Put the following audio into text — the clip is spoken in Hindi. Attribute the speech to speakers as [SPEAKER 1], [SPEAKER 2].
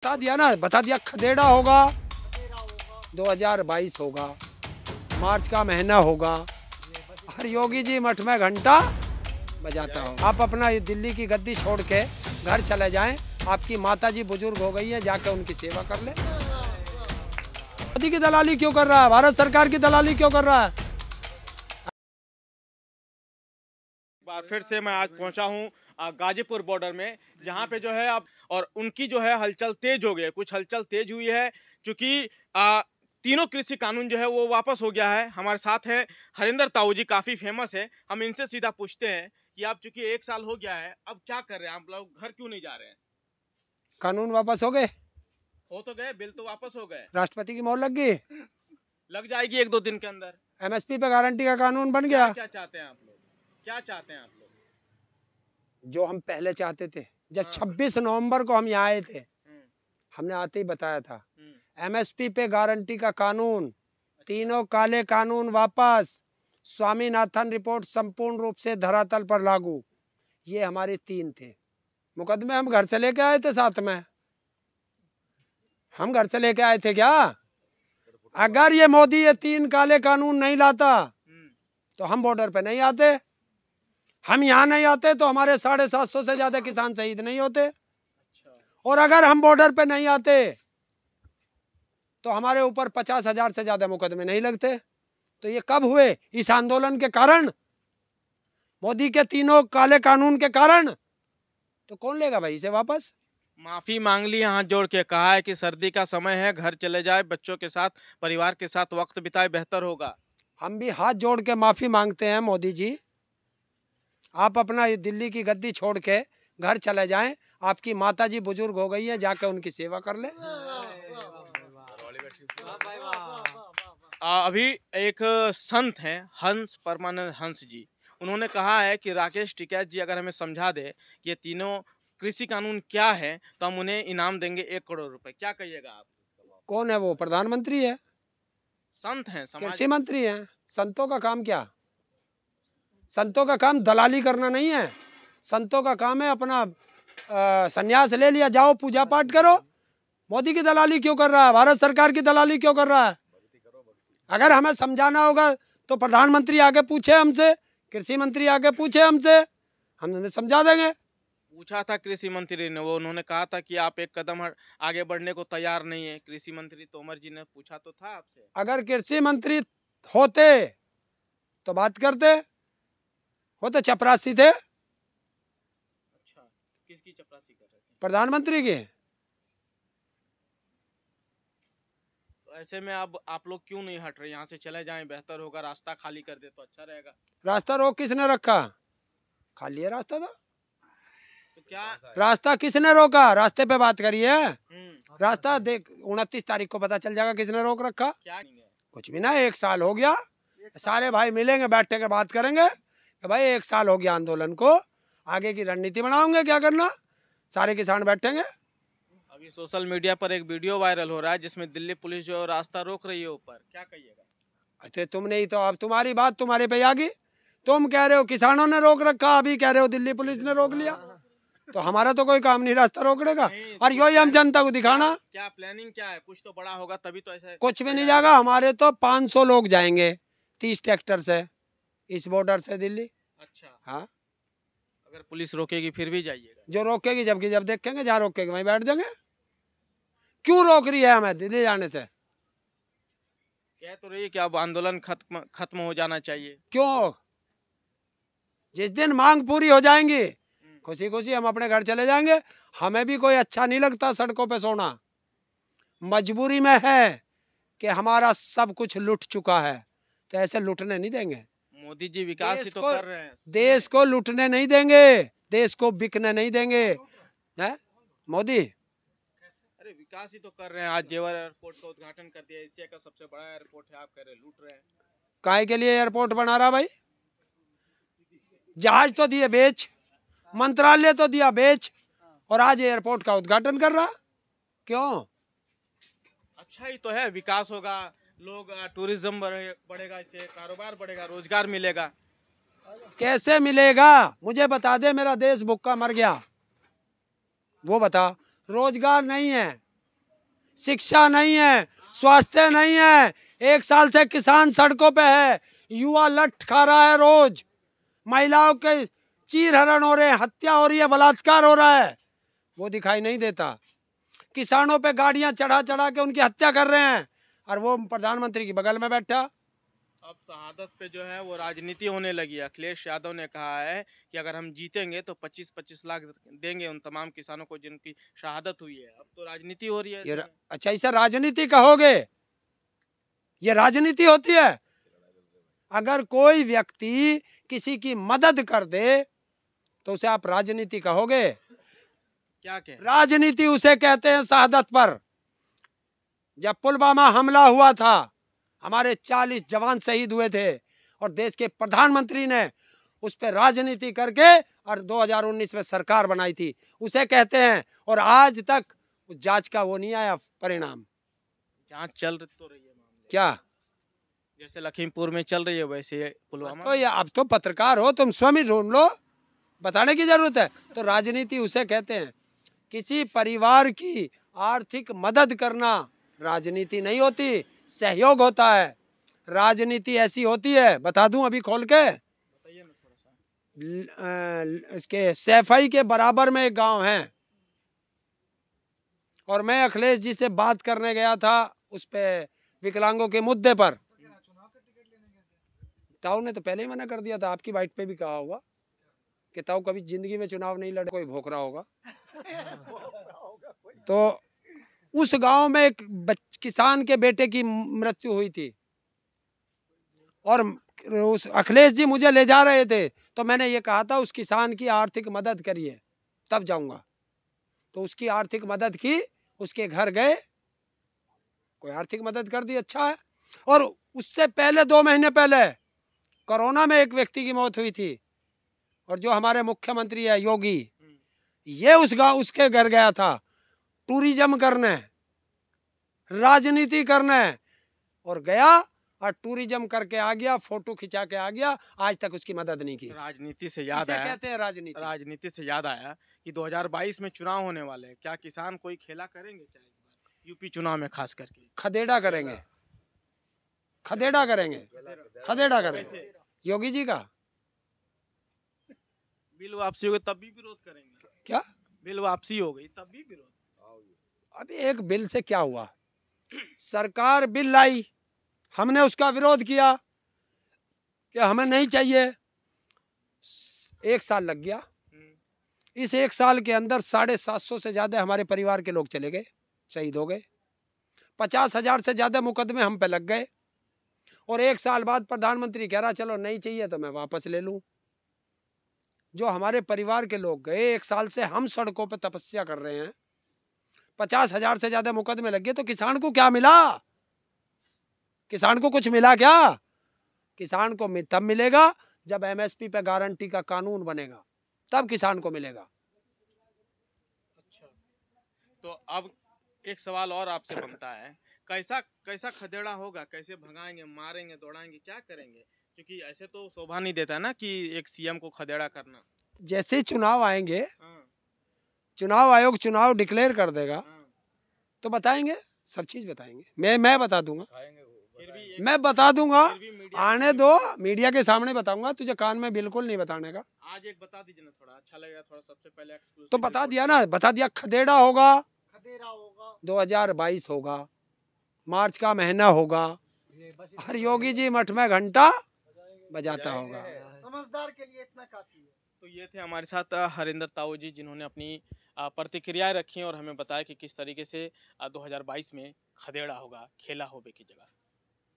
[SPEAKER 1] बता दिया ना, बता दिया। खदेड़ा होगा 2022 होगा, मार्च का महीना होगा, और योगी जी मठ में घंटा बजाता हो। आप अपना ये दिल्ली की गद्दी छोड़ के घर चले जाएं। आपकी माता जी बुजुर्ग हो गई है, जाके उनकी सेवा कर ले। मोदी की दलाली क्यों कर रहा है? भारत सरकार की दलाली क्यों कर रहा है?
[SPEAKER 2] बार फिर से मैं आज पहुंचा हूं गाजीपुर बॉर्डर में, जहां पे जो है अब और उनकी जो है हलचल तेज हो गई, कुछ हलचल तेज हुई है क्योंकि तीनों कृषि कानून जो है वो वापस हो गया है। हमारे साथ हैं हरिंदर ताऊ जी, काफी फेमस है। हम इनसे सीधा पूछते हैं कि आप चूंकि 1 साल हो गया है, अब क्या कर रहे हैं आप लोग? घर क्यों नहीं जा रहे हैं?
[SPEAKER 1] कानून वापस हो गए,
[SPEAKER 2] हो तो गए, बिल तो वापस हो गए,
[SPEAKER 1] राष्ट्रपति की मोहर लग गई,
[SPEAKER 2] लग जाएगी 1-2 दिन के अंदर।
[SPEAKER 1] एमएसपी पे गारंटी का कानून बन गया।
[SPEAKER 2] क्या चाहते हैं आप लोग? क्या चाहते हैं आप लोग?
[SPEAKER 1] जो हम पहले चाहते थे, जब
[SPEAKER 2] हाँ।
[SPEAKER 1] 26 नवंबर को हम यहाँ आए थे, हमने आते ही बताया था एमएसपी पे गारंटी का कानून, तीनों काले कानून वापस, स्वामीनाथन रिपोर्ट संपूर्ण रूप से धरातल पर लागू। ये हमारे 3 थे मुकदमे। हम घर से लेके आए थे, साथ में हम घर से लेके आए थे क्या? अगर ये मोदी ये 3 काले कानून नहीं लाता तो हम बॉर्डर पे नहीं आते। हम यहाँ नहीं आते तो हमारे 750 से ज्यादा किसान शहीद नहीं होते। और अगर हम बॉर्डर पे नहीं आते तो हमारे ऊपर 50,000 से ज्यादा मुकदमे नहीं लगते। तो ये कब हुए? इस आंदोलन के कारण, मोदी के तीनों काले कानून के कारण। तो कौन लेगा भाई इसे वापस?
[SPEAKER 2] माफी मांग ली, हाथ जोड़ के कहा है कि सर्दी का समय है, घर चले जाए, बच्चों के साथ, परिवार के साथ वक्त बिताए, बेहतर होगा।
[SPEAKER 1] हम भी हाथ जोड़ के माफी मांगते हैं मोदी जी। आप अपना ये दिल्ली की गद्दी छोड़ के घर चले जाएं। आपकी माता जी बुजुर्ग हो गई है, जाके उनकी सेवा कर ले।
[SPEAKER 2] अभी एक संत हैं हंस परमानंद हंस जी, उन्होंने कहा है कि राकेश टिकैत जी अगर हमें समझा दे कि ये तीनों कृषि कानून क्या है तो हम उन्हें इनाम देंगे 1 करोड़ रुपए। क्या कहिएगा आप?
[SPEAKER 1] कौन है वो? प्रधानमंत्री है,
[SPEAKER 2] संत हैं, समाज
[SPEAKER 1] कृषि मंत्री हैं। संतों का काम क्या? संतों का काम दलाली करना नहीं है। संतों का काम है अपना संन्यास ले लिया, जाओ पूजा पाठ करो। मोदी की दलाली क्यों कर रहा है? भारत सरकार की दलाली क्यों कर रहा है? अगर हमें समझाना होगा तो प्रधानमंत्री आके पूछे हमसे, कृषि मंत्री आके पूछे हमसे, हम उन्हें समझा देंगे।
[SPEAKER 2] पूछा था कृषि मंत्री ने, वो उन्होंने कहा था कि आप एक कदम आगे बढ़ने को तैयार नहीं है। कृषि मंत्री तोमर जी ने पूछा तो था आपसे।
[SPEAKER 1] अगर कृषि मंत्री होते तो बात करते, वो तो चपरासी थे।
[SPEAKER 2] अच्छा, किसकी चपरासी कर रहे थे?
[SPEAKER 1] प्रधानमंत्री की।
[SPEAKER 2] तो ऐसे में अब आप लोग क्यों नहीं हट रहे? यहाँ से चले जाएं, बेहतर होगा। रास्ता खाली कर दे तो अच्छा रहेगा।
[SPEAKER 1] रास्ता रोक किसने रखा? खाली है रास्ता। था
[SPEAKER 2] तो क्या
[SPEAKER 1] रास्ता किसने रोका? रास्ते पे बात करिए। रास्ता देख 29 तारीख को पता चल जाएगा किसने रोक रखा।
[SPEAKER 2] क्या नहीं है?
[SPEAKER 1] कुछ भी ना, 1 साल हो गया। सारे भाई मिलेंगे, बैठ के बात करेंगे कि भाई 1 साल हो गया आंदोलन को, आगे की रणनीति बनाओगे क्या करना। सारे किसान बैठेंगे।
[SPEAKER 2] अभी सोशल मीडिया पर एक वीडियो वायरल हो रहा है जिसमें दिल्ली पुलिस जो रास्ता रोक रही है ऊपर, क्या कहिएगा?
[SPEAKER 1] अच्छा, तुमने ही तो, अब तुम्हारी बात तुम्हारे पे आ गई। तुम कह रहे हो किसानों ने रोक रखा, अभी कह रहे हो दिल्ली पुलिस ने रोक लिया। तो हमारा तो कोई काम नहीं रास्ता रोकने का, और यही हम जनता को दिखाना।
[SPEAKER 2] क्या प्लानिंग क्या है? कुछ तो बड़ा होगा तभी तो ऐसा।
[SPEAKER 1] कुछ भी नहीं जाएगा। हमारे तो 500 लोग जाएंगे 30 ट्रैक्टर से इस बॉर्डर से दिल्ली।
[SPEAKER 2] अच्छा,
[SPEAKER 1] हाँ,
[SPEAKER 2] अगर पुलिस रोकेगी फिर भी जाइएगा?
[SPEAKER 1] जो रोकेगी, जबकि जब देखेंगे जहाँ रोकेगी वहीं बैठ जाएंगे। क्यों रोक रही है हमें दिल्ली जाने से?
[SPEAKER 2] कह तो रही है कि अब आंदोलन खत्म हो जाना चाहिए।
[SPEAKER 1] क्यों? जिस दिन मांग पूरी हो जाएंगी, खुशी खुशी हम अपने घर चले जाएंगे। हमें भी कोई अच्छा नहीं लगता सड़कों पे सोना। मजबूरी में है कि हमारा सब कुछ लुट चुका है, तो ऐसे लुटने नहीं देंगे।
[SPEAKER 2] मोदी जी विकास ही तो कर रहे हैं।
[SPEAKER 1] देश को लुटने नहीं देंगे, देश को बिकने नहीं देंगे। है मोदी?
[SPEAKER 2] अरे विकास ही तो कर रहे हैं। आज जेवर एयरपोर्ट का उद्घाटन कर दिया, एशिया का सबसे बड़ा एयरपोर्ट है। आप कह रहे लूट रहे हैं।
[SPEAKER 1] काहे के लिए एयरपोर्ट बना रहा भाई? जहाज तो दिए बेच, मंत्रालय तो दिया बेच, और आज एयरपोर्ट का उद्घाटन कर रहा। क्यों?
[SPEAKER 2] अच्छा ही तो है, विकास होगा, लोग टूरिज्म बढ़ेगा, इससे कारोबार बढ़ेगा, रोजगार मिलेगा।
[SPEAKER 1] कैसे मिलेगा? मुझे बता दे, मेरा देश भूखा मर गया, वो बता। रोजगार नहीं है, शिक्षा नहीं है, स्वास्थ्य नहीं है। 1 साल से किसान सड़कों पे है, युवा लठ खा रहा है रोज, महिलाओं के चीर हरण हो रहे हैं, हत्या हो रही है, बलात्कार हो रहा है, वो दिखाई नहीं देता। किसानों पे गाड़ियां चढ़ा चढ़ा के उनकी हत्या कर रहे हैं, और वो प्रधानमंत्री की बगल में बैठा।
[SPEAKER 2] अब शहादत पे जो है वो राजनीति होने लगी है। अखिलेश यादव ने कहा है कि अगर हम जीतेंगे तो 25-25 लाख देंगे उन तमाम किसानों को जिनकी शहादत हुई है। अब तो राजनीति हो रही है
[SPEAKER 1] ये
[SPEAKER 2] इसमें।
[SPEAKER 1] अच्छा, इसे राजनीति कहोगे? ये राजनीति होती है? अगर कोई व्यक्ति किसी की मदद कर दे तो उसे आप राजनीति कहोगे?
[SPEAKER 2] क्या कहें?
[SPEAKER 1] राजनीति उसे कहते हैं शहादत पर। जब पुलवामा हमला हुआ था, हमारे 40 जवान शहीद हुए थे, और देश के प्रधानमंत्री ने उस पर राजनीति करके और 2019 में सरकार बनाई थी, उसे कहते हैं। और आज तक उस जांच का वो नहीं आया परिणाम।
[SPEAKER 2] जांच चल तो रही है मामले,
[SPEAKER 1] क्या
[SPEAKER 2] जैसे लखीमपुर में चल रही है वैसे पुलवामा
[SPEAKER 1] तो ये अब तो पत्रकार हो, तुम स्वयं ही ढूंढ लो, बताने की जरूरत है। तो राजनीति उसे कहते हैं। किसी परिवार की आर्थिक मदद करना राजनीति नहीं होती, सहयोग होता है। राजनीति ऐसी होती है, बता दूं अभी खोल के,
[SPEAKER 2] बताइए ना थोड़ा सा।
[SPEAKER 1] इसके सैफई के बराबर में एक गांव है, और मैं अखिलेश जी से बात करने गया था उस पे विकलांगों के मुद्दे पर। ताऊ ने तो पहले ही मना कर दिया था, आपकी बाइट पे भी कहा होगा कि ताऊ कभी जिंदगी में चुनाव नहीं लड़े, कोई भोंक रहा होगा। तो उस गांव में एक किसान के बेटे की मृत्यु हुई थी, और उस अखिलेश जी मुझे ले जा रहे थे, तो मैंने ये कहा था उस किसान की आर्थिक मदद करिए, तब जाऊंगा। तो उसकी आर्थिक मदद की, उसके घर गए, कोई आर्थिक मदद कर दी, अच्छा है। और उससे पहले 2 महीने पहले कोरोना में एक व्यक्ति की मौत हुई थी, और जो हमारे मुख्यमंत्री है योगी, ये उस गांव उसके घर गया था टूरिज्म करने, राजनीति करने, और गया और टूरिज्म करके आ गया, फोटो खिंचा के आ गया, आज तक उसकी मदद नहीं की।
[SPEAKER 2] राजनीति से याद
[SPEAKER 1] इसे
[SPEAKER 2] आया,
[SPEAKER 1] कहते हैं राजनीति।
[SPEAKER 2] राजनीति से याद आया कि 2022 में चुनाव होने वाले हैं। क्या किसान कोई खेला करेंगे क्या इस बार यूपी चुनाव में, खास करके?
[SPEAKER 1] खदेड़ा करेंगे, खदेड़ा करेंगे, खदेड़ा करेंगे योगी जी का।
[SPEAKER 2] बिल वापसी हो गई तब भी विरोध करेंगे?
[SPEAKER 1] क्या
[SPEAKER 2] बिल वापसी हो गई तब भी विरोध?
[SPEAKER 1] अभी एक बिल से क्या हुआ? सरकार बिल लाई, हमने उसका विरोध किया कि हमें नहीं चाहिए। 1 साल लग गया। इस 1 साल के अंदर 750 से ज्यादा हमारे परिवार के लोग चले गए, शहीद हो गए। 50,000 से ज्यादा मुकदमे हम पे लग गए, और 1 साल बाद प्रधानमंत्री कह रहा चलो नहीं चाहिए तो मैं वापस ले लूं। जो हमारे परिवार के लोग गए, 1 साल से हम सड़कों पे तपस्या कर रहे हैं, 50,000 से ज्यादा मुकदमे लग गए, तो किसान को क्या मिला? किसान को कुछ मिला क्या? किसान को तब मिलेगा जब एमएसपी पे गारंटी का कानून बनेगा, तब किसान को मिलेगा।
[SPEAKER 2] अच्छा, तो अब एक सवाल और आपसे बनता है, कैसा कैसा खदेड़ा होगा? कैसे भगाएंगे, मारेंगे, दौड़ाएंगे, क्या करेंगे? क्योंकि ऐसे तो शोभा नहीं देता ना कि एक सीएम को खदेड़ा करना।
[SPEAKER 1] जैसे चुनाव आएंगे,
[SPEAKER 2] हाँ,
[SPEAKER 1] चुनाव आयोग चुनाव डिक्लेयर कर देगा,
[SPEAKER 2] हाँ।
[SPEAKER 1] तो बताएंगे, सब चीज बताएंगे। मैं बता दूंगा,
[SPEAKER 2] फिर भी
[SPEAKER 1] मैं बता दूंगा,
[SPEAKER 2] फिर भी मीडिया
[SPEAKER 1] आने दो, मीडिया के सामने बताऊंगा, तुझे कान में बिल्कुल नहीं बताने का।
[SPEAKER 2] आज एक बता दीजिए ना, थोड़ा अच्छा लगेगा, थोड़ा सबसे पहले
[SPEAKER 1] तो
[SPEAKER 2] exclusive
[SPEAKER 1] बता
[SPEAKER 2] report।
[SPEAKER 1] दिया ना, बता दिया, खदेड़ा होगा, 2022 होगा, मार्च का महीना होगा, और योगी जी मठ में घंटा बजाता होगा।
[SPEAKER 3] समझदार के लिए इतना काफी है।
[SPEAKER 2] तो ये थे हमारे साथ हरिंदर ताऊ जी, जिन्होंने अपनी प्रतिक्रियाएं रखी और हमें बताया कि किस तरीके से 2022 में खदेड़ा होगा, खेला होबे की जगह।